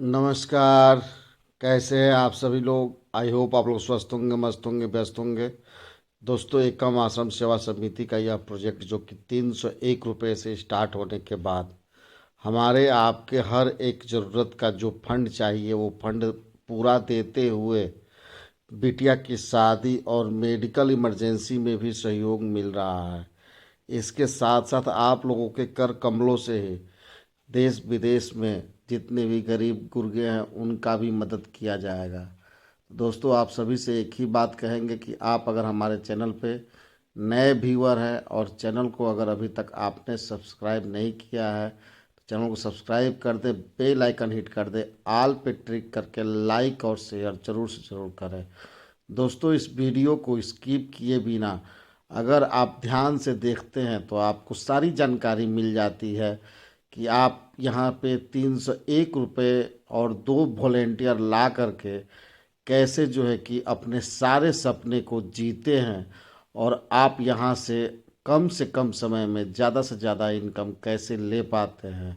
नमस्कार। कैसे हैं आप सभी लोग? आई होप आप लोग स्वस्थ होंगे, मस्त होंगे, व्यस्त होंगे। दोस्तों, एकम आश्रम सेवा समिति का यह प्रोजेक्ट जो कि 301 रुपये से स्टार्ट होने के बाद हमारे आपके हर एक ज़रूरत का जो फंड चाहिए वो फंड पूरा देते हुए बिटिया की शादी और मेडिकल इमरजेंसी में भी सहयोग मिल रहा है। इसके साथ साथ आप लोगों के कर कमलों से ही देश विदेश में जितने भी गरीब गुर्गे हैं उनका भी मदद किया जाएगा। दोस्तों, आप सभी से एक ही बात कहेंगे कि आप अगर हमारे चैनल पे नए व्यूअर हैं और चैनल को अगर अभी तक आपने सब्सक्राइब नहीं किया है तो चैनल को सब्सक्राइब कर दे, बेल आइकन हिट कर दे, आल पे ट्रिक करके लाइक और शेयर जरूर से जरूर करें। दोस्तों, इस वीडियो को स्किप किए बिना अगर आप ध्यान से देखते हैं तो आपको सारी जानकारी मिल जाती है कि आप यहाँ पे 301 रुपये और दो वॉलेंटियर ला करके कैसे जो है कि अपने सारे सपने को जीते हैं और आप यहाँ से कम समय में ज़्यादा से ज़्यादा इनकम कैसे ले पाते हैं।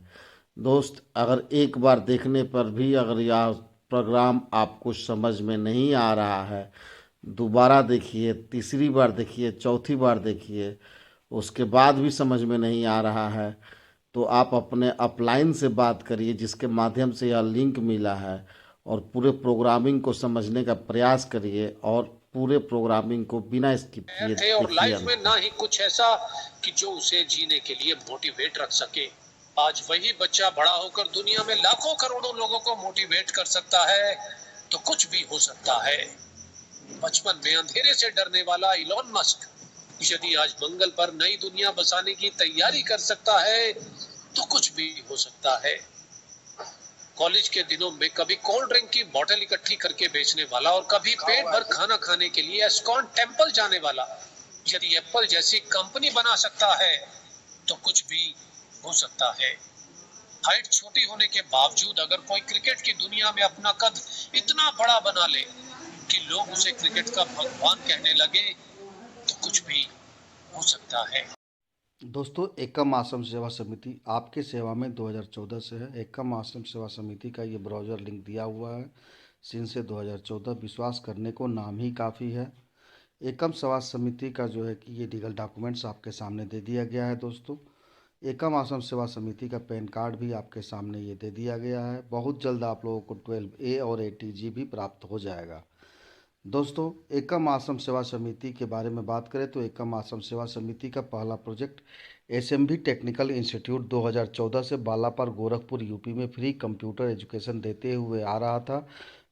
दोस्त, अगर एक बार देखने पर भी अगर यह प्रोग्राम आपको समझ में नहीं आ रहा है, दोबारा देखिए, तीसरी बार देखिए, चौथी बार देखिए, उसके बाद भी समझ में नहीं आ रहा है तो आप अपने अपलाइन से बात करिए जिसके माध्यम से यह लिंक मिला है और पूरे प्रोग्रामिंग को समझने का प्रयास करिए और पूरे प्रोग्रामिंग को बिना स्किप किए थे और देखिए लाइफ अंत में ना तक। ही कुछ ऐसा कि जो उसे जीने के लिए मोटिवेट रख सके। आज वही बच्चा बड़ा होकर दुनिया में लाखों करोड़ों लोगों को मोटिवेट कर सकता है। तो कुछ भी हो सकता है। बचपन में अंधेरे से डरने वाला इलॉन मस्क यदि आज मंगल पर नई दुनिया बसाने की तैयारी कर सकता है तो कुछ भी हो सकता है। कॉलेज के दिनों में कभी कोल्ड ड्रिंक की बोतल इकट्ठी करके बेचने वाला और कभी पेट भर खाना खाने के लिए एस्कॉन टेम्पल जाने वाला यदि एप्पल जैसी कंपनी बना सकता है तो कुछ भी हो सकता है। हाइट छोटी होने के बावजूद अगर कोई क्रिकेट की दुनिया में अपना कद इतना बड़ा बना ले कि लोग उसे क्रिकेट का भगवान कहने लगे तो कुछ भी हो सकता है। दोस्तों, एकम आश्रम सेवा समिति आपके सेवा में 2014 से है। एकम आश्रम सेवा समिति का ये ब्राउज़र लिंक दिया हुआ है। सिंह से 2014 विश्वास करने को नाम ही काफ़ी है। एकम सेवा समिति का जो है कि ये लीगल डॉक्यूमेंट्स आपके सामने दे दिया गया है। दोस्तों, एकम आश्रम सेवा समिति का पैन कार्ड भी आपके सामने ये दे दिया गया है। बहुत जल्द आप लोगों को 12A और ATG भी प्राप्त हो जाएगा। दोस्तों, एकम आश्रम सेवा समिति के बारे में बात करें तो एकम आश्रम सेवा समिति का पहला प्रोजेक्ट SMB टेक्निकल इंस्टीट्यूट 2014 से बालापर गोरखपुर यूपी में फ्री कंप्यूटर एजुकेशन देते हुए आ रहा था।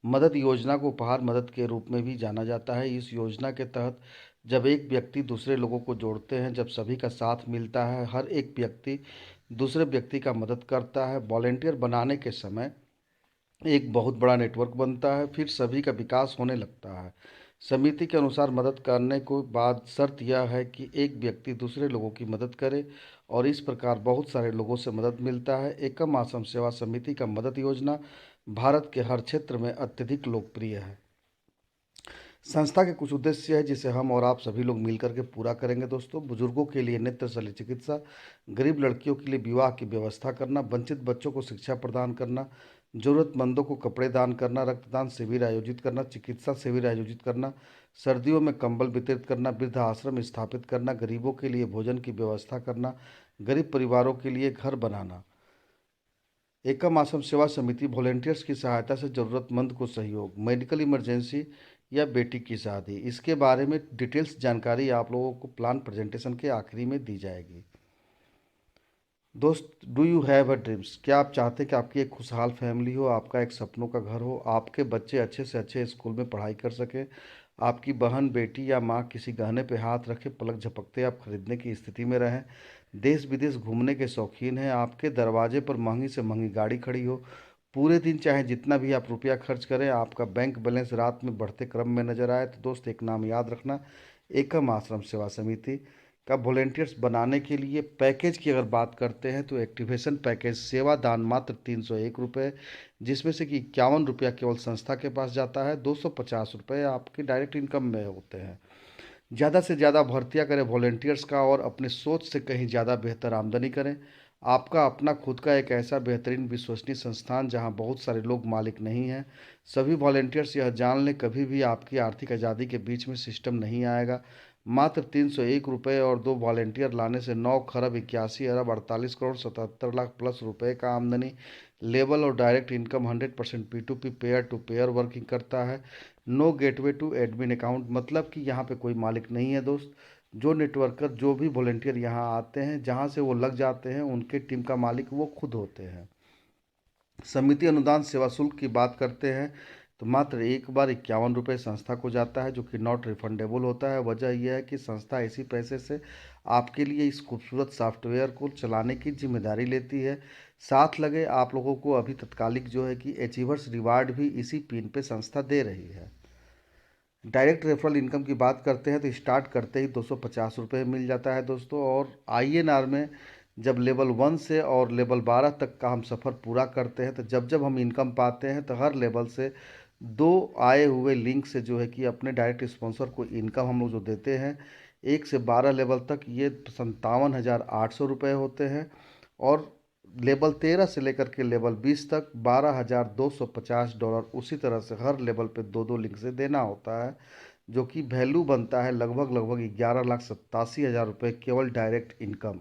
मदद योजना को उपहार मदद के रूप में भी जाना जाता है। इस योजना के तहत जब एक व्यक्ति दूसरे लोगों को जोड़ते हैं, जब सभी का साथ मिलता है, हर एक व्यक्ति दूसरे व्यक्ति का मदद करता है, वॉलेंटियर बनाने के समय एक बहुत बड़ा नेटवर्क बनता है, फिर सभी का विकास होने लगता है। समिति के अनुसार मदद करने के बाद शर्त यह है कि एक व्यक्ति दूसरे लोगों की मदद करे और इस प्रकार बहुत सारे लोगों से मदद मिलता है। एकम आश्रम सेवा समिति का मदद योजना भारत के हर क्षेत्र में अत्यधिक लोकप्रिय है। संस्था के कुछ उद्देश्य है जिसे हम और आप सभी लोग मिलकर के पूरा करेंगे। दोस्तों, बुजुर्गों के लिए नेत्र शल्य चिकित्सा, गरीब लड़कियों के लिए विवाह की व्यवस्था करना, वंचित बच्चों को शिक्षा प्रदान करना, जरूरतमंदों को कपड़े दान करना, रक्तदान शिविर आयोजित करना, चिकित्सा शिविर आयोजित करना, सर्दियों में कंबल वितरित करना, वृद्ध आश्रम स्थापित करना, गरीबों के लिए भोजन की व्यवस्था करना, गरीब परिवारों के लिए घर बनाना। एकम आश्रम सेवा समिति वॉलेंटियर्स की सहायता से ज़रूरतमंद को सहयोग, मेडिकल इमरजेंसी या बेटी की शादी, इसके बारे में डिटेल्स जानकारी आप लोगों को प्लान प्रेजेंटेशन के आखिरी में दी जाएगी। दोस्त, do you have a dreams? क्या आप चाहते हैं कि आपकी एक खुशहाल फैमिली हो, आपका एक सपनों का घर हो, आपके बच्चे अच्छे से अच्छे स्कूल में पढ़ाई कर सकें, आपकी बहन, बेटी या माँ किसी गहने पे हाथ रखे पलक झपकते आप खरीदने की स्थिति में रहें, देश विदेश घूमने के शौकीन हैं, आपके दरवाजे पर महंगी से महंगी गाड़ी खड़ी हो, पूरे दिन चाहे जितना भी आप रुपया खर्च करें आपका बैंक बैलेंस रात में बढ़ते क्रम में नजर आए, तो दोस्त एक नाम याद रखना, एकम आश्रम सेवा समिति का वॉलेंटियर्स बनाने के लिए पैकेज की अगर बात करते हैं तो एक्टिवेशन पैकेज सेवा दान मात्र 301 रुपये, जिसमें से कि 51 रुपया केवल संस्था के पास जाता है, 250 रुपये आपकी डायरेक्ट इनकम में होते हैं। ज़्यादा से ज़्यादा भर्तियां करें वॉलेंटियर्स का और अपने सोच से कहीं ज़्यादा बेहतर आमदनी करें। आपका अपना खुद का एक ऐसा बेहतरीन विश्वसनीय संस्थान जहां बहुत सारे लोग मालिक नहीं हैं। सभी वॉलंटियर्स यह जान लें, कभी भी आपकी आर्थिक आज़ादी के बीच में सिस्टम नहीं आएगा। मात्र 301 रुपये और 2 वॉलंटियर लाने से 9 खरब 81 अरब 48 करोड़ 77 लाख प्लस रुपए का आमदनी। लेबल और direct income 100% P2P pair to pair working करता है। No gateway to admin account, मतलब कि यहाँ पे कोई मालिक नहीं है दोस्त। जो नेटवर्कर, जो भी वॉलंटियर यहाँ आते हैं, जहाँ से वो लग जाते हैं, उनके टीम का मालिक वो खुद होते हैं। समिति अनुदान सेवा शुल्क की बात करते हैं तो मात्र एक बार 51 रुपये संस्था को जाता है, जो कि नॉट रिफंडेबल होता है। वजह यह है कि संस्था इसी पैसे से आपके लिए इस खूबसूरत सॉफ्टवेयर को चलाने की जिम्मेदारी लेती है। साथ लगे आप लोगों को अभी तत्कालिक जो है कि अचीवर्स रिवार्ड भी इसी पिन पे संस्था दे रही है। डायरेक्ट रेफरल इनकम की बात करते हैं तो स्टार्ट करते ही 250 रुपये मिल जाता है दोस्तों। और INR में जब लेवल 1 से और लेवल 12 तक का हम सफ़र पूरा करते हैं तो जब जब हम इनकम पाते हैं तो हर लेवल से 2 आए हुए लिंक से जो है कि अपने डायरेक्ट स्पॉन्सर को इनकम हम लोग जो देते हैं, 1 से 12 लेवल तक ये 57,800 रुपये होते हैं। और लेवल 13 से लेकर के लेवल 20 तक $12,250। उसी तरह से हर लेवल पे 2 लिंक से देना होता है, जो कि वैल्यू बनता है लगभग लगभग 11,87,000 रुपये केवल डायरेक्ट इनकम।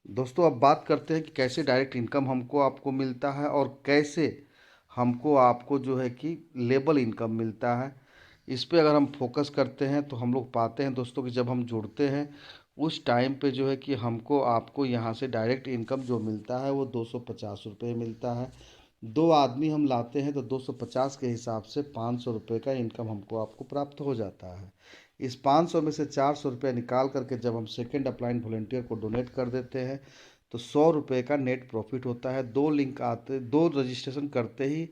दोस्तों अब बात करते हैं कि कैसे डायरेक्ट इनकम हमको आपको मिलता है और कैसे हमको आपको जो है कि लेबल इनकम मिलता है। इस पे अगर हम फोकस करते हैं तो हम लोग पाते हैं दोस्तों कि जब हम जुड़ते हैं उस टाइम पे जो है कि हमको आपको यहाँ से डायरेक्ट इनकम जो मिलता है वो 250 रुपये मिलता है। 2 आदमी हम लाते हैं तो 250 के हिसाब से 500 रुपये का इनकम हमको आपको प्राप्त हो जाता है। इस 500 में से 400 रुपये निकाल करके जब हम सेकेंड अपलाइन वॉलंटियर को डोनेट कर देते हैं तो 100 रुपये का नेट प्रॉफिट होता है। 2 लिंक आते, 2 रजिस्ट्रेशन करते ही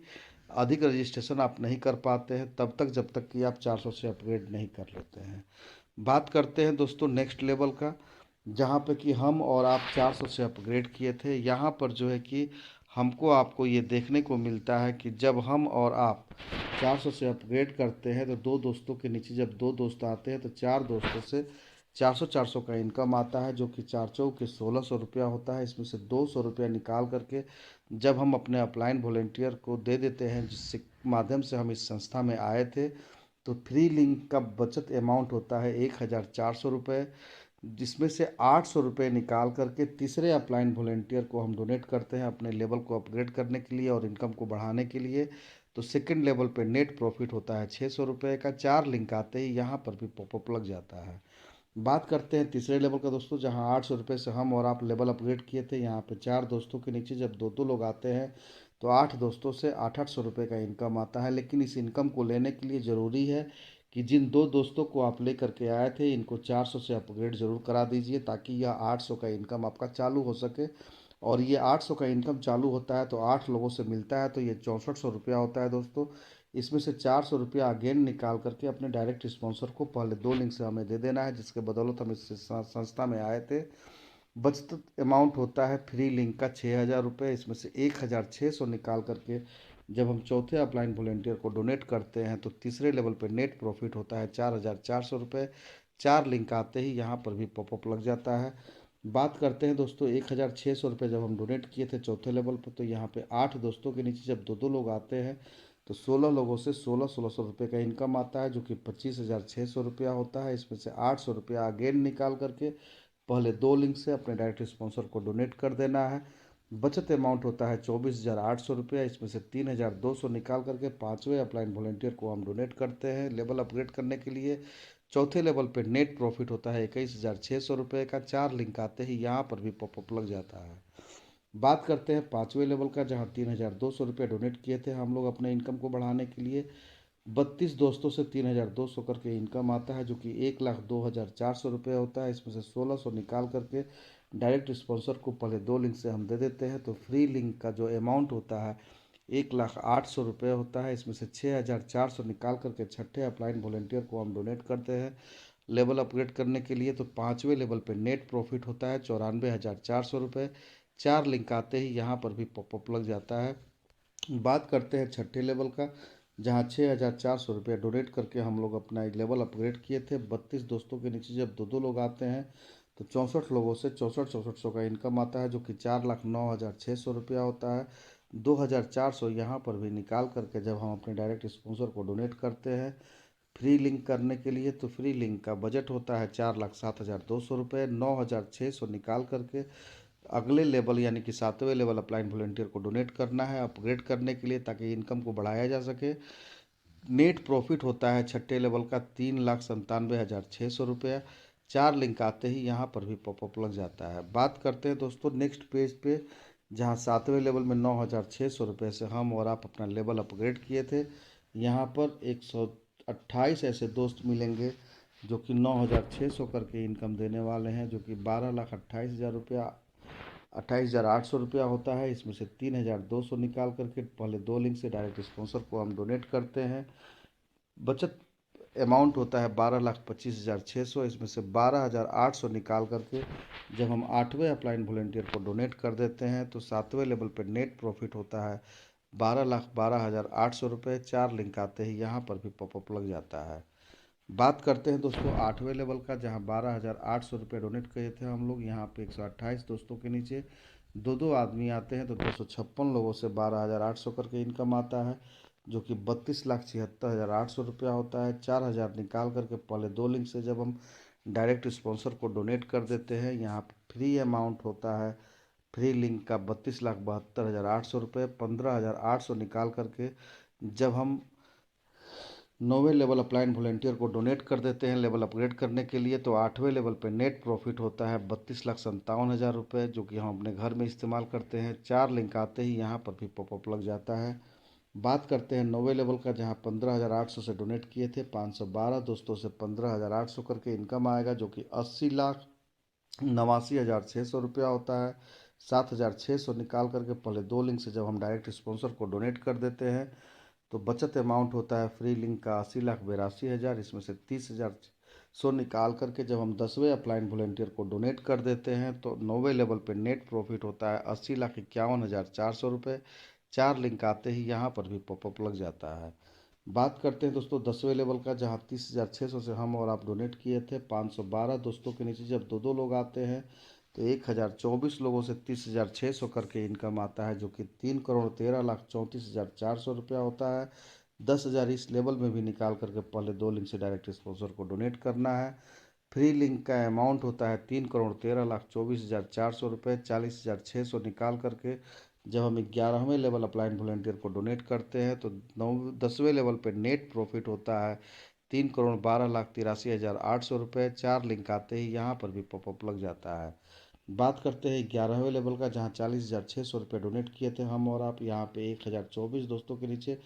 अधिक रजिस्ट्रेशन आप नहीं कर पाते हैं तब तक जब तक कि आप 400 से अपग्रेड नहीं कर लेते हैं। बात करते हैं दोस्तों नेक्स्ट लेवल का, जहाँ पे कि हम और आप 400 से अपग्रेड किए थे। यहाँ पर जो है कि हमको आपको ये देखने को मिलता है कि जब हम और आप 400 से अपग्रेड करते हैं तो 2 दोस्तों के नीचे जब 2 दोस्त आते हैं तो 4 दोस्तों से 400 का इनकम आता है, जो कि 4 चौके 1600 रुपया होता है। इसमें से 200 रुपया निकाल करके जब हम अपने अपलाइन वॉलेंटियर को दे देते हैं, जिससे माध्यम से हम इस संस्था में आए थे, तो फ्री लिंक का बचत अमाउंट होता है 1,400 रुपये, जिसमें से 800 रुपये निकाल करके तीसरे अपलाइन वॉलेंटियर को हम डोनेट करते हैं अपने लेवल को अपग्रेड करने के लिए और इनकम को बढ़ाने के लिए। तो सेकंड लेवल पे नेट प्रॉफिट होता है 600 रुपये का। 4 लिंक आते ही यहाँ पर भी पॉपअप लग जाता है। बात करते हैं तीसरे लेवल का दोस्तों, जहाँ 800 रुपये से हम और आप लेवल अपग्रेड किए थे। यहाँ पे 4 दोस्तों के नीचे जब 2 लोग आते हैं तो 8 दोस्तों से 800 रुपये का इनकम आता है। लेकिन इस इनकम को लेने के लिए ज़रूरी है कि जिन 2 दोस्तों को आप लेकर के आए थे इनको 400 से अपग्रेड ज़रूर करा दीजिए, ताकि यह 800 का इनकम आपका चालू हो सके। और ये 800 का इनकम चालू होता है तो 8 लोगों से मिलता है, तो ये 6400 रुपया होता है दोस्तों। इसमें से 400 रुपया अगेन निकाल करके अपने डायरेक्ट स्पॉन्सर को पहले 2 लिंक से हमें दे देना है, जिसके बदौलत हम इस संस्था में आए थे। बचत अमाउंट होता है फ्री लिंक का 6,000 रुपये। इसमें से 1,600 निकाल करके जब हम चौथे अपलाइन वॉलेंटियर को डोनेट करते हैं तो तीसरे लेवल पे नेट प्रॉफिट होता है 4,400 रुपये। 4 लिंक आते ही यहाँ पर भी पॉपअप लग जाता है। बात करते हैं दोस्तों 1,600 रुपये जब हम डोनेट किए थे चौथे लेवल पर, तो यहाँ पे 8 दोस्तों के नीचे जब 2 लोग आते हैं तो 16 लोगों से 1600 रुपये का इनकम आता है, जो कि 25,600 रुपया होता है। इसमें से 800 रुपया अगेन निकाल करके पहले 2 लिंक से अपने डायरेक्ट स्पॉन्सर को डोनेट कर देना है। बचत अमाउंट होता है 24,800 रुपया। इसमें से 3,200 निकाल करके पाँचवें अपलाइन वॉलेंटियर को हम डोनेट करते हैं लेवल अपग्रेड करने के लिए। चौथे लेवल पे नेट प्रॉफिट होता है 21,600 रुपये का। 4 लिंक आते ही यहाँ पर भी पॉपअप लग जाता है। बात करते हैं पाँचवें लेवल का, जहाँ 3,200 रुपये डोनेट किए थे हम लोग अपने इनकम को बढ़ाने के लिए। 32 दोस्तों से 3,200 करके इनकम आता है, जो कि 1,02,400 रुपये होता है। इसमें से 1,600 निकाल करके डायरेक्ट स्पॉन्सर को पहले 2 लिंक से हम दे देते हैं, तो फ्री लिंक का जो अमाउंट होता है 1,08,000 रुपये होता है। इसमें से 6,400 निकाल करके छठे अपलाइन वॉलेंटियर को हम डोनेट करते हैं लेवल अपग्रेड करने के लिए। तो पाँचवें लेवल पे नेट प्रॉफिट होता है 94,400 रुपये। 4 लिंक आते ही यहाँ पर भी पॉपअप लग जाता है। बात करते हैं छठे लेवल का, जहाँ 6,400 रुपया डोनेट करके हम लोग अपना एक लेवल अपग्रेड किए थे। 32 दोस्तों के नीचे जब 2 लोग आते हैं तो 64 लोगों से 64,400 का इनकम आता है, जो कि 4,09,600 रुपया होता है। 2,400 यहाँ पर भी निकाल करके जब हम अपने डायरेक्ट स्पॉन्सर को डोनेट करते हैं फ्री लिंक करने के लिए, तो फ्री लिंक का बजट होता है 4,07,200 रुपये। 9,600 निकाल करके अगले लेवल यानी कि 7वें लेवल अप्लाइड वॉलंटियर को डोनेट करना है अपग्रेड करने के लिए, ताकि इनकम को बढ़ाया जा सके। नेट प्रॉफिट होता है छठे लेवल का 3,97,600 रुपया। 4 लिंक आते ही यहाँ पर भी पॉपअप लग जाता है। बात करते हैं दोस्तों नेक्स्ट पेज पे, जहाँ 7वें लेवल में 9,600 रुपये से हम और आप अपना लेवल अपग्रेड किए थे। यहाँ पर 128 ऐसे दोस्त मिलेंगे जो कि 9,600 करके इनकम देने वाले हैं, जो कि 12,28,000 रुपया 28,800 रुपया होता है। इसमें से 3,200 निकाल करके पहले 2 लिंक से डायरेक्ट स्पॉन्सर को हम डोनेट करते हैं। बचत अमाउंट होता है 12,25,600। इसमें से 12,800 निकाल करके जब हम 8वें अप्लाइड वॉलंटियर को डोनेट कर देते हैं, तो 7वें लेवल पर नेट प्रॉफिट होता है 12,12,800 रुपये। 4 लिंक आते ही यहाँ पर भी पॉपअप लग जाता है। बात करते हैं दोस्तों 8वें लेवल का, जहाँ 12,800 रुपये डोनेट किए थे हम लोग। यहाँ पे 128 दोस्तों के नीचे दो दो आदमी आते हैं, तो 256 लोगों से 12,800 करके इनकम आता है, जो कि 32,76,800 रुपया होता है। 4,000 निकाल करके पहले 2 लिंक से जब हम डायरेक्ट स्पॉन्सर को डोनेट कर देते हैं, यहाँ फ्री अमाउंट होता है फ्री लिंक का 32,72,800 रुपये। 15,800 निकाल करके जब हम 9वें लेवल अप्लाइड वॉलंटियर को डोनेट कर देते हैं लेवल अपग्रेड करने के लिए, तो 8वें लेवल पे नेट प्रॉफिट होता है 32,57,000 रुपये, जो कि हम अपने घर में इस्तेमाल करते हैं। 4 लिंक आते ही यहाँ पर भी पॉपअप लग जाता है। बात करते हैं 9वें लेवल का, जहाँ 15,800 से डोनेट किए थे। 512 दोस्तों से 15,800 करके इनकम आएगा, जो कि 80,89,600 रुपया होता है। 7,600 निकाल करके पहले 2 लिंक से जब हम डायरेक्ट स्पॉन्सर को डोनेट कर देते हैं, तो बचत अमाउंट होता है फ्री लिंक का 80,82,000। इसमें से 30,100 निकाल करके जब हम 10वें अप्लाइड वॉलंटियर को डोनेट कर देते हैं, तो 9वें लेवल पे नेट प्रॉफिट होता है 80,51,400 रुपये। 4 लिंक आते ही यहाँ पर भी पॉपअप लग जाता है। बात करते हैं दोस्तों 10वें लेवल का, जहाँ 30,600 से हम और आप डोनेट किए थे। 512 दोस्तों के नीचे जब दो दो लोग आते हैं, तो 1,024 लोगों से 30,600 करके इनकम आता है, जो कि 3,13,34,400 रुपया होता है। 10,000 इस लेवल में भी निकाल करके पहले 2 लिंक से डायरेक्ट स्पॉन्सर को डोनेट करना है। फ्री लिंक का अमाउंट होता है 3,13,24,400 रुपये। 40,600 निकाल करके जब हम 11वें लेवल अप्लाइड वॉलंटियर को डोनेट करते हैं, तो 10वें लेवल पे नेट प्रॉफिट होता है 3,12,83,800 रुपये। 4 लिंक आते ही यहाँ पर भी पॉपअप लग जाता है। बात करते हैं 11वें लेवल का, जहाँ 40,600 रुपये डोनेट किए थे हम और आप। यहाँ पे 1,024 दोस्तों के नीचे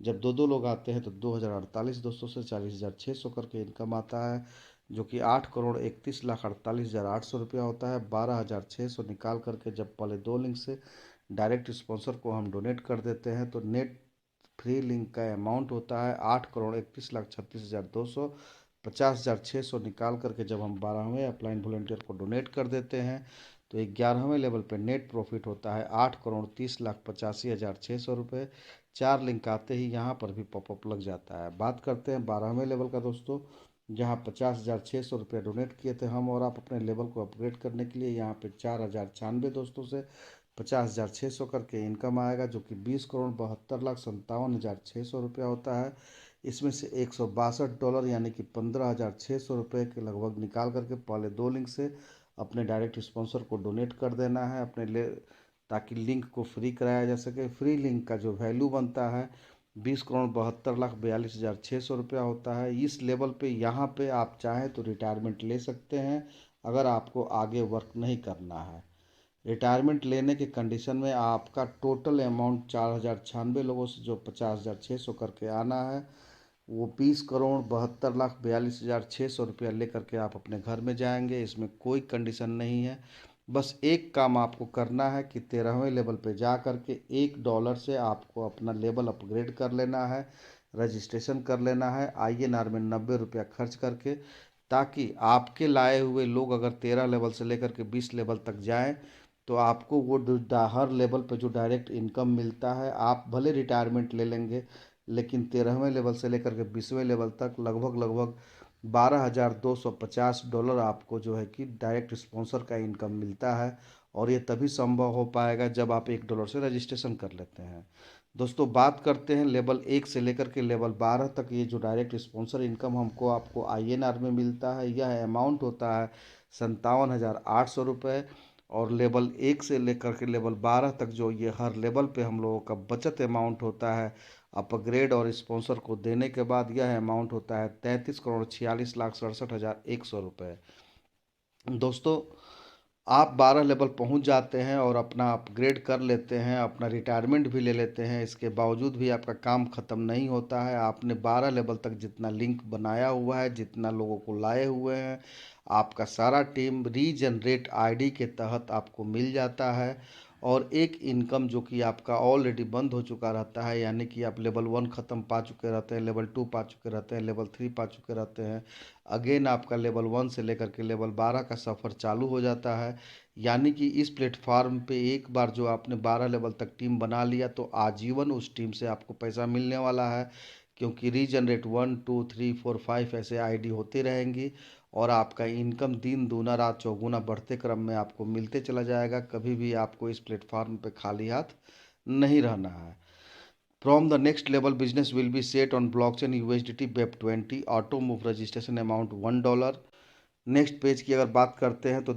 जब दो दो लोग आते हैं, तो 2,048 दोस्तों से 40,600 करके इनकम आता है, जो कि 8,31,48,800 रुपया होता है। 12,600 निकाल करके जब पहले 2 लिंक से डायरेक्ट स्पॉन्सर को हम डोनेट कर देते हैं, तो नेट फ्री लिंक का अमाउंट होता है 8,31,36,200। 50,600 निकाल करके जब हम 12वें अप्लाइड वॉलंटियर को डोनेट कर देते हैं, तो 11वें लेवल पे नेट प्रॉफिट होता है 8,30,85,600 रुपये। 4 लिंक आते ही यहाँ पर भी पॉपअप लग जाता है। बात करते हैं 12वें लेवल का दोस्तों, जहाँ 50,600 रुपये डोनेट किए थे हम और आप अपने लेवल को अपग्रेड करने के लिए। यहाँ पे 4,096 दोस्तों से 50,600 करके इनकम आएगा, जो कि 20,72,57,600 रुपया होता है। इसमें से $162 यानी कि 15,600 रुपये के लगभग निकाल करके पहले 2 लिंक से अपने डायरेक्ट स्पॉन्सर को डोनेट कर देना है अपने ले, ताकि लिंक को फ्री कराया जा सके। फ्री लिंक का जो वैल्यू बनता है 20,72,42,600 रुपया होता है। इस लेवल पे यहाँ पे आप चाहें तो रिटायरमेंट ले सकते हैं, अगर आपको आगे वर्क नहीं करना है। रिटायरमेंट लेने के कंडीशन में आपका टोटल अमाउंट 4,096 लोगों से जो 50,600 करके आना है, वो 20,72,42,600 रुपया लेकर के आप अपने घर में जाएंगे। इसमें कोई कंडीशन नहीं है। बस एक काम आपको करना है कि 13वें लेवल पे जा कर के $1 से आपको अपना लेवल अपग्रेड कर लेना है, रजिस्ट्रेशन कर लेना है INR में 90 रुपया खर्च करके, ताकि आपके लाए हुए लोग अगर 13 लेवल से लेकर के 20 लेवल तक जाएं, तो आपको वो हर लेवल पे जो डायरेक्ट इनकम मिलता है, आप भले रिटायरमेंट ले लेंगे, लेकिन 13वें लेवल से लेकर के 20वें लेवल तक लगभग लगभग $12,250 आपको जो है कि डायरेक्ट स्पॉन्सर का इनकम मिलता है। और ये तभी संभव हो पाएगा जब आप $1 से रजिस्ट्रेशन कर लेते हैं। दोस्तों बात करते हैं लेवल 1 से लेकर के लेवल 12 तक ये जो डायरेक्ट स्पॉन्सर इनकम हमको आपको INR में मिलता है, यह अमाउंट होता है 57,800 रुपये। और लेवल 1 से लेकर के लेवल 12 तक जो ये हर लेवल पे हम लोगों का बचत अमाउंट होता है अपग्रेड और स्पॉन्सर को देने के बाद, यह अमाउंट होता है 33,46,67,100 रुपये। दोस्तों आप 12 लेवल पहुंच जाते हैं और अपना अपग्रेड कर लेते हैं, अपना रिटायरमेंट भी ले लेते हैं, इसके बावजूद भी आपका काम ख़त्म नहीं होता है। आपने 12 लेवल तक जितना लिंक बनाया हुआ है, जितना लोगों को लाए हुए हैं, आपका सारा टीम रीजनरेट आईडी के तहत आपको मिल जाता है। और एक इनकम जो कि आपका ऑलरेडी बंद हो चुका रहता है, यानी कि आप लेवल 1 ख़त्म पा चुके रहते हैं, लेवल 2 पा चुके रहते हैं, लेवल 3 पा चुके रहते हैं, अगेन आपका लेवल 1 से लेकर के लेवल 12 का सफ़र चालू हो जाता है। यानी कि इस प्लेटफार्म पे एक बार जो आपने 12 लेवल तक टीम बना लिया तो आजीवन उस टीम से आपको पैसा मिलने वाला है, क्योंकि रीजनरेट 1 2 3 4 5 ऐसे आईडी होते रहेंगी और आपका इनकम दिन दूना रात चौगुना बढ़ते क्रम में आपको मिलते चला जाएगा। कभी भी आपको इस प्लेटफार्म पे खाली हाथ नहीं रहना है। From the next level, business will be set on blockchain USDT BEP20 auto move registration amount $1। Next page की अगर बात करते हैं तो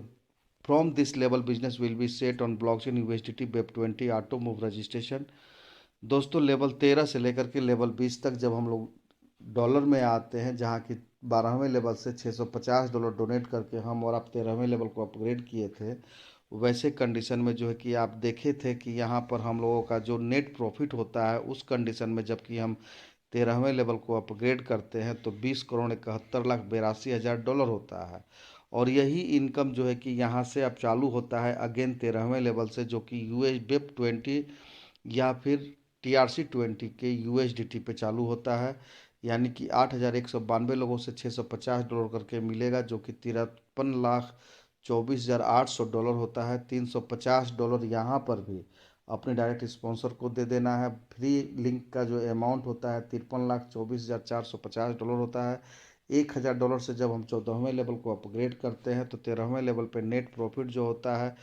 from this level business will be set on blockchain USDT BEP20 auto move registration. दोस्तों level 13 से लेकर के लेवल 20 तक जब हम लोग डॉलर में आते हैं, जहाँ की 12वें लेवल से $650 डोनेट करके हम और आप 13वें लेवल को अपग्रेड किए थे, वैसे कंडीशन में जो है कि आप देखे थे कि यहाँ पर हम लोगों का जो नेट प्रॉफिट होता है उस कंडीशन में जबकि हम 13वें लेवल को अपग्रेड करते हैं तो $20,71,82,000 होता है। और यही इनकम जो है कि यहाँ से अब चालू होता है अगेन 13वें लेवल से, जो कि US BEP20 या फिर TRC20 के USDT पे चालू होता है। यानी कि 8,192 लोगों से $650 करके मिलेगा, जो कि 53,24,800 होता है। $350 यहाँ पर भी अपने डायरेक्ट स्पॉन्सर को दे देना है। फ्री लिंक का जो अमाउंट होता है $53,24,450 होता है। $1,000 से जब हम 14वें लेवल को अपग्रेड करते हैं तो 13वें लेवल पे नेट प्रॉफिट जो होता है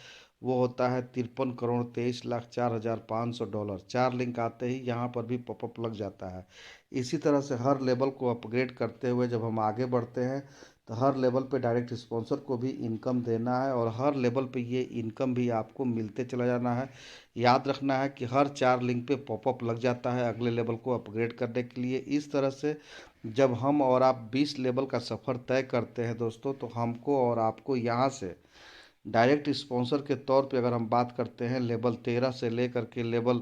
वो होता है $53,23,04,500। 4 लिंक आते ही यहाँ पर भी पॉपअप लग जाता है। इसी तरह से हर लेवल को अपग्रेड करते हुए जब हम आगे बढ़ते हैं तो हर लेवल पे डायरेक्ट स्पॉन्सर को भी इनकम देना है और हर लेवल पे ये इनकम भी आपको मिलते चला जाना है। याद रखना है कि हर 4 लिंक पे पॉपअप लग जाता है अगले लेवल को अपग्रेड करने के लिए। इस तरह से जब हम और आप 20 लेवल का सफ़र तय करते हैं दोस्तों, तो हमको और आपको यहाँ से डायरेक्ट स्पॉन्सर के तौर पे अगर हम बात करते हैं लेवल 13 से लेकर के लेवल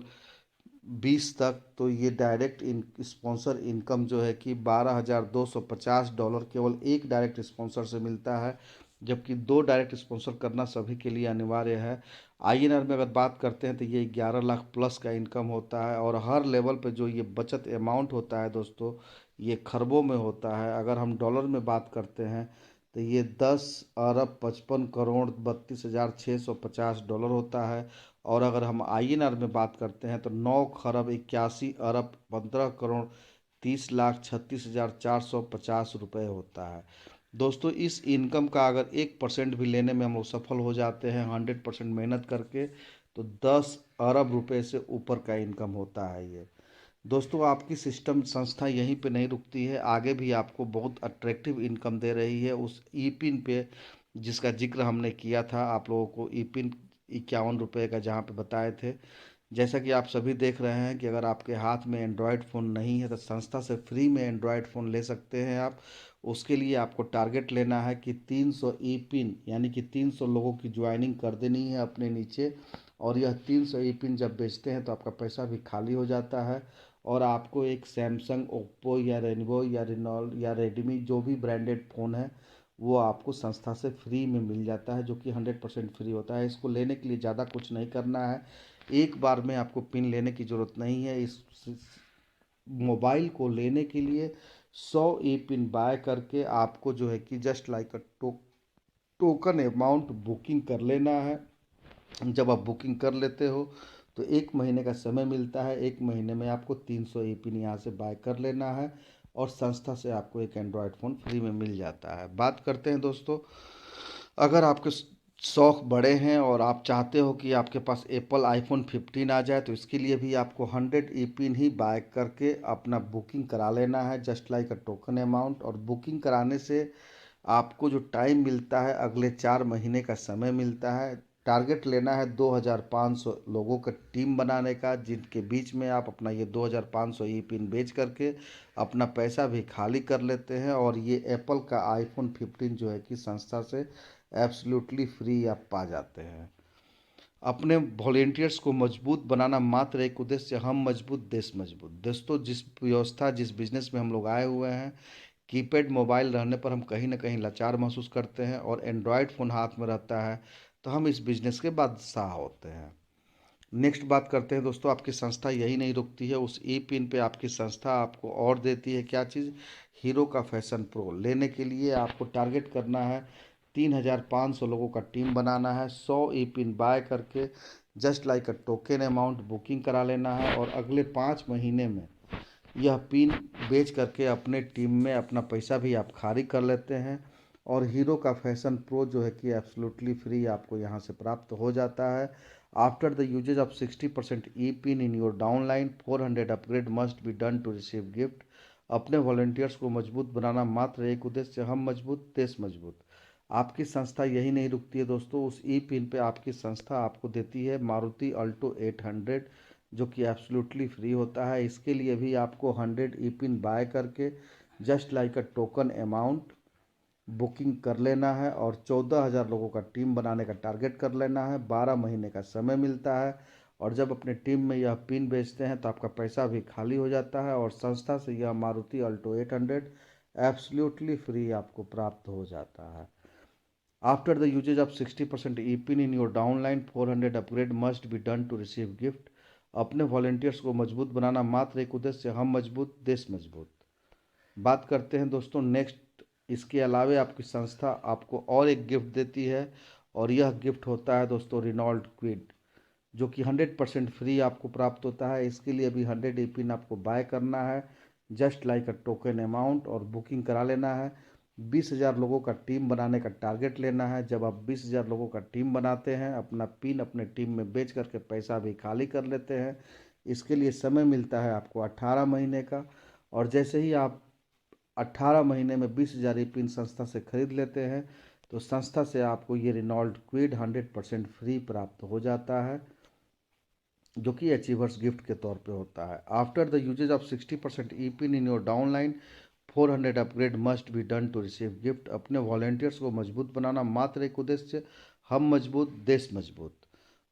20 तक, तो ये डायरेक्ट इन स्पॉन्सर इनकम जो है कि $12,250 केवल एक डायरेक्ट स्पॉन्सर से मिलता है, जबकि 2 डायरेक्ट स्पॉन्सर करना सभी के लिए अनिवार्य है। INR में अगर बात करते हैं तो ये 11 लाख प्लस का इनकम होता है और हर लेवल पे जो ये बचत अमाउंट होता है दोस्तों, ये खरबों में होता है। अगर हम डॉलर में बात करते हैं तो ये 10,55,32,650 होता है। और अगर हम INR में बात करते हैं तो 9,81,15,30,36,450 रुपये होता है। दोस्तों इस इनकम का अगर 1% भी लेने में हम लोग सफल हो जाते हैं 100% मेहनत करके, तो 10 अरब रुपए से ऊपर का इनकम होता है ये। दोस्तों आपकी सिस्टम संस्था यहीं पे नहीं रुकती है, आगे भी आपको बहुत अट्रैक्टिव इनकम दे रही है उस ई पिन पे जिसका जिक्र हमने किया था आप लोगों को। ई पिन 51 रुपये का जहाँ पे बताए थे। जैसा कि आप सभी देख रहे हैं कि अगर आपके हाथ में एंड्रॉयड फ़ोन नहीं है तो संस्था से फ्री में एंड्रॉयड फ़ोन ले सकते हैं आप। उसके लिए आपको टारगेट लेना है कि 300 ई पिन यानी कि 300 लोगों की ज्वाइनिंग कर देनी है अपने नीचे। और यह 300 ई पिन जब बेचते हैं तो आपका पैसा भी खाली हो जाता है और आपको एक सैमसंग, ओप्पो या रेनवो या रेनॉल या रेडमी जो भी ब्रांडेड फ़ोन है वो आपको संस्था से फ्री में मिल जाता है, जो कि 100% फ्री होता है। इसको लेने के लिए ज़्यादा कुछ नहीं करना है, एक बार में आपको पिन लेने की ज़रूरत नहीं है। इस मोबाइल को लेने के लिए 100 ई पिन बाय करके आपको जो है कि just like a token amount booking कर लेना है। जब आप बुकिंग कर लेते हो तो 1 महीने का समय मिलता है, 1 महीने में आपको 300 ई पिन यहाँ से बाय कर लेना है और संस्था से आपको एक एंड्रॉयड फ़ोन फ्री में मिल जाता है। बात करते हैं दोस्तों, अगर आपके शौक़ बड़े हैं और आप चाहते हो कि आपके पास एप्पल आईफोन 15 आ जाए, तो इसके लिए भी आपको 100 ई पिन ही बाय करके अपना बुकिंग करा लेना है, just like a token amount. और बुकिंग कराने से आपको जो टाइम मिलता है, अगले 4 महीने का समय मिलता है। टारगेट लेना है 2500 लोगों का टीम बनाने का, जिनके बीच में आप अपना ये 2500 ई पिन बेच करके अपना पैसा भी खाली कर लेते हैं। और ये एप्पल का आईफोन 15 जो है कि संस्था से एब्सोल्युटली फ्री आप पा जाते हैं। अपने वॉलेंटियर्स को मजबूत बनाना मात्र एक उद्देश्य, हम मजबूत देश मजबूत। दोस्तों, जिस बिजनेस में हम लोग आए हुए हैं, कीपैड मोबाइल रहने पर हम कहीं ना कहीं लाचार महसूस करते हैं, और एंड्रॉयड फ़ोन हाथ में रहता है तो हम इस बिजनेस के बादशाह होते हैं। नेक्स्ट बात करते हैं दोस्तों, आपकी संस्था यही नहीं रुकती है, उस ई पिन पे आपकी संस्था आपको और देती है क्या चीज़, हीरो का फैशन प्रो। लेने के लिए आपको टारगेट करना है 3500 लोगों का टीम बनाना है, 100 ई पिन बाय करके just like a token amount booking करा लेना है, और अगले 5 महीने में यह पिन बेच करके अपने टीम में अपना पैसा भी आप खाली कर लेते हैं। और हीरो का फैशन प्रो जो है कि एब्सोल्युटली फ्री आपको यहाँ से प्राप्त हो जाता है। After the uses of 60% E pin in your downline, 400 upgrade must be done to receive gift. अपने वॉलंटियर्स को मजबूत बनाना मात्र एक उद्देश्य, हम मजबूत देश मजबूत। आपकी संस्था यही नहीं रुकती है दोस्तों, उस ई पिन पे आपकी संस्था आपको देती है मारुति अल्टो 800, जो कि एब्सोल्युटली फ्री होता है। इसके लिए भी आपको 100 ई पिन बाय करके just like a token amount booking कर लेना है, और 14,000 लोगों का टीम बनाने का टारगेट कर लेना है। 12 महीने का समय मिलता है, और जब अपने टीम में यह पिन बेचते हैं तो आपका पैसा भी खाली हो जाता है, और संस्था से यह मारुति अल्टो 800 एब्सोल्युटली फ्री आपको प्राप्त हो जाता है। After the uses of 60% E pin in your downline, 400 upgrade must be done to receive gift. अपने वॉलेंटियर्स को मजबूत बनाना मात्र एक उद्देश्य, हम मजबूत देश मजबूत। बात करते हैं दोस्तों नेक्स्ट, इसके अलावे आपकी संस्था आपको और एक गिफ्ट देती है, और यह गिफ्ट होता है दोस्तों रिनॉल्ट क्विड, जो कि 100% फ्री आपको प्राप्त होता है। इसके लिए भी 100 ई पिन आपको बाय करना है just like a token amount, और बुकिंग करा लेना है। 20,000 लोगों का टीम बनाने का टारगेट लेना है। जब आप 20,000 लोगों का टीम बनाते हैं, अपना पिन अपने टीम में बेच करके पैसा भी खाली कर लेते हैं। इसके लिए समय मिलता है आपको 18 महीने का, और जैसे ही आप 18 महीने में 20,000 ई पिन संस्था से खरीद लेते हैं, तो संस्था से आपको ये रिनॉल्ट क्विड 100% फ्री प्राप्त हो जाता है, जो कि अचीवर्स गिफ्ट के तौर पे होता है। After the uses of 60% E pin in your downline, 400 upgrade must be done to receive gift. अपने वॉलेंटियर्स को मजबूत बनाना मात्र एक उद्देश्य, हम मजबूत देश मजबूत।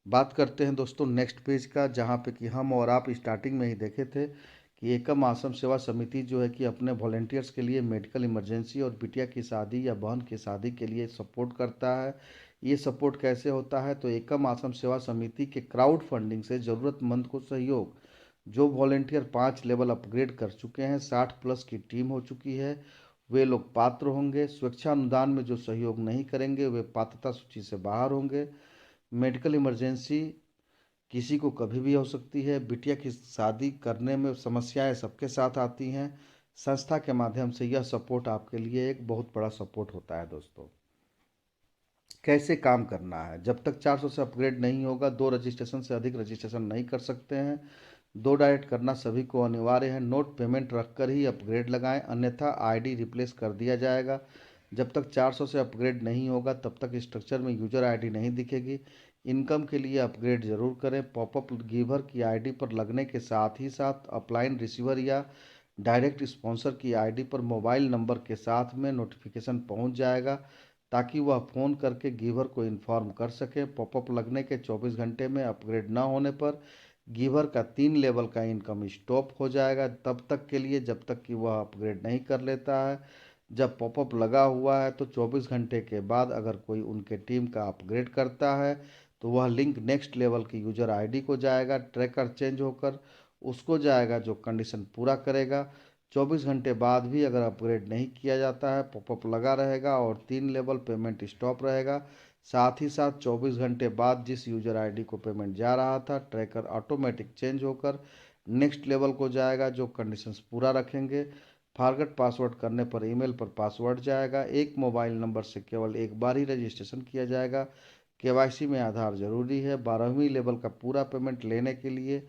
बात करते हैं दोस्तों नेक्स्ट पेज का, जहाँ पे कि हम और आप स्टार्टिंग में ही देखे थे कि एकम आश्रम सेवा समिति जो है कि अपने वॉलेंटियर्स के लिए मेडिकल इमरजेंसी और बिटिया की शादी या बहन की शादी के लिए सपोर्ट करता है। ये सपोर्ट कैसे होता है, तो एकम आश्रम सेवा समिति के क्राउड फंडिंग से ज़रूरतमंद को सहयोग। जो वॉलेंटियर 5 लेवल अपग्रेड कर चुके हैं, 60+ की टीम हो चुकी है, वे लोग पात्र होंगे। स्वेच्छानुदान में जो सहयोग नहीं करेंगे वे पात्रता सूची से बाहर होंगे। मेडिकल इमरजेंसी किसी को कभी भी हो सकती है। बिटिया की शादी करने में समस्याएं सबके साथ आती हैं। संस्था के माध्यम से यह सपोर्ट आपके लिए एक बहुत बड़ा सपोर्ट होता है दोस्तों। कैसे काम करना है, जब तक 400 से अपग्रेड नहीं होगा 2 रजिस्ट्रेशन से अधिक रजिस्ट्रेशन नहीं कर सकते हैं। 2 डायरेक्ट करना सभी को अनिवार्य है। नोट पेमेंट रखकर ही अपग्रेड लगाएं, अन्यथा आईडी रिप्लेस कर दिया जाएगा। जब तक 400 से अपग्रेड नहीं होगा तब तक स्ट्रक्चर में यूजर आईडी नहीं दिखेगी। इनकम के लिए अपग्रेड जरूर करें। पॉपअप गिवर की आईडी पर लगने के साथ ही साथ अपलाइन रिसीवर या डायरेक्ट स्पॉन्सर की आईडी पर मोबाइल नंबर के साथ में नोटिफिकेशन पहुंच जाएगा, ताकि वह फ़ोन करके गिवर को इन्फॉर्म कर सके। पॉपअप लगने के 24 घंटे में अपग्रेड न होने पर गिवर का 3 लेवल का इनकम स्टॉप हो जाएगा, तब तक के लिए जब तक कि वह अपग्रेड नहीं कर लेता है। जब पॉपअप लगा हुआ है तो 24 घंटे के बाद अगर कोई उनके टीम का अपग्रेड करता है तो वह लिंक नेक्स्ट लेवल की यूजर आईडी को जाएगा। ट्रैकर चेंज होकर उसको जाएगा जो कंडीशन पूरा करेगा। 24 घंटे बाद भी अगर अपग्रेड नहीं किया जाता है, पॉपअप लगा रहेगा और 3 लेवल पेमेंट स्टॉप रहेगा। साथ ही साथ 24 घंटे बाद जिस यूजर आईडी को पेमेंट जा रहा था, ट्रैकर ऑटोमेटिक चेंज होकर नेक्स्ट लेवल को जाएगा जो कंडीशंस पूरा रखेंगे। फॉरगेट पासवर्ड करने पर ईमेल पर पासवर्ड जाएगा। एक मोबाइल नंबर से केवल एक बार ही रजिस्ट्रेशन किया जाएगा। केवाईसी में आधार जरूरी है। 12वीं लेवल का पूरा पेमेंट लेने के लिए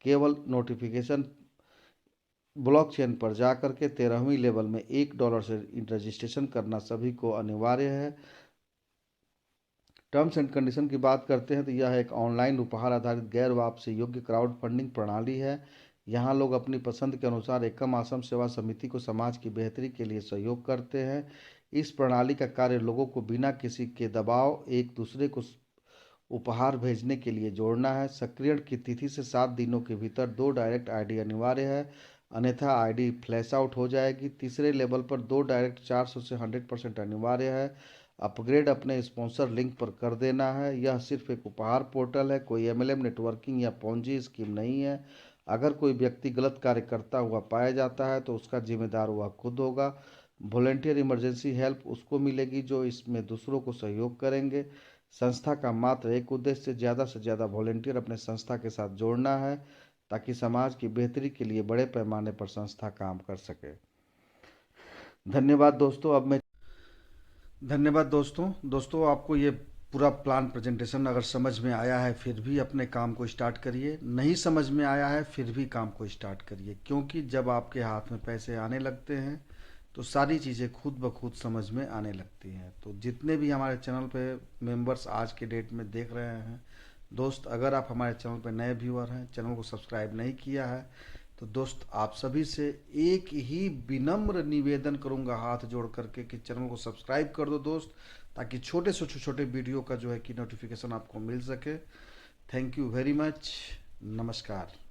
केवल नोटिफिकेशन ब्लॉकचेन पर जाकर के 13वीं लेवल में $1 से रजिस्ट्रेशन करना सभी को अनिवार्य है। टर्म्स एंड कंडीशन की बात करते हैं तो यह एक ऑनलाइन उपहार आधारित गैर वापसी योग्य क्राउड फंडिंग प्रणाली है। यहाँ लोग अपनी पसंद के अनुसार एकम आश्रम सेवा समिति को समाज की बेहतरी के लिए सहयोग करते हैं। इस प्रणाली का कार्य लोगों को बिना किसी के दबाव एक दूसरे को उपहार भेजने के लिए जोड़ना है। सक्रियण की तिथि से 7 दिनों के भीतर 2 डायरेक्ट आईडी अनिवार्य है, अन्यथा आईडी फ्लैश आउट हो जाएगी। तीसरे लेवल पर 2 डायरेक्ट 400 से 100% अनिवार्य है। अपग्रेड अपने स्पॉन्सर लिंक पर कर देना है। यह सिर्फ एक उपहार पोर्टल है, कोई एमएलएम नेटवर्किंग या पोंजी स्कीम नहीं है। अगर कोई व्यक्ति गलत कार्य करता हुआ पाया जाता है तो उसका जिम्मेदार वह खुद होगा। वॉलेंटियर इमरजेंसी हेल्प उसको मिलेगी जो इसमें दूसरों को सहयोग करेंगे। संस्था का मात्र एक उद्देश्य से ज़्यादा वॉलेंटियर अपने संस्था के साथ जोड़ना है ताकि समाज की बेहतरी के लिए बड़े पैमाने पर संस्था काम कर सके। धन्यवाद दोस्तों। दोस्तों आपको ये पूरा प्लान प्रेजेंटेशन अगर समझ में आया है फिर भी अपने काम को स्टार्ट करिए, नहीं समझ में आया है फिर भी काम को स्टार्ट करिए, क्योंकि जब आपके हाथ में पैसे आने लगते हैं तो सारी चीज़ें खुद ब खुद समझ में आने लगती हैं। तो जितने भी हमारे चैनल पे मेंबर्स आज के डेट में देख रहे हैं दोस्त, अगर आप हमारे चैनल पे नए व्यूअर हैं, चैनल को सब्सक्राइब नहीं किया है तो दोस्त आप सभी से एक ही विनम्र निवेदन करूंगा हाथ जोड़ करके कि चैनल को सब्सक्राइब कर दो दोस्त, ताकि छोटे से छोटे वीडियो का जो है कि नोटिफिकेशन आपको मिल सके। Thank you very much. नमस्कार।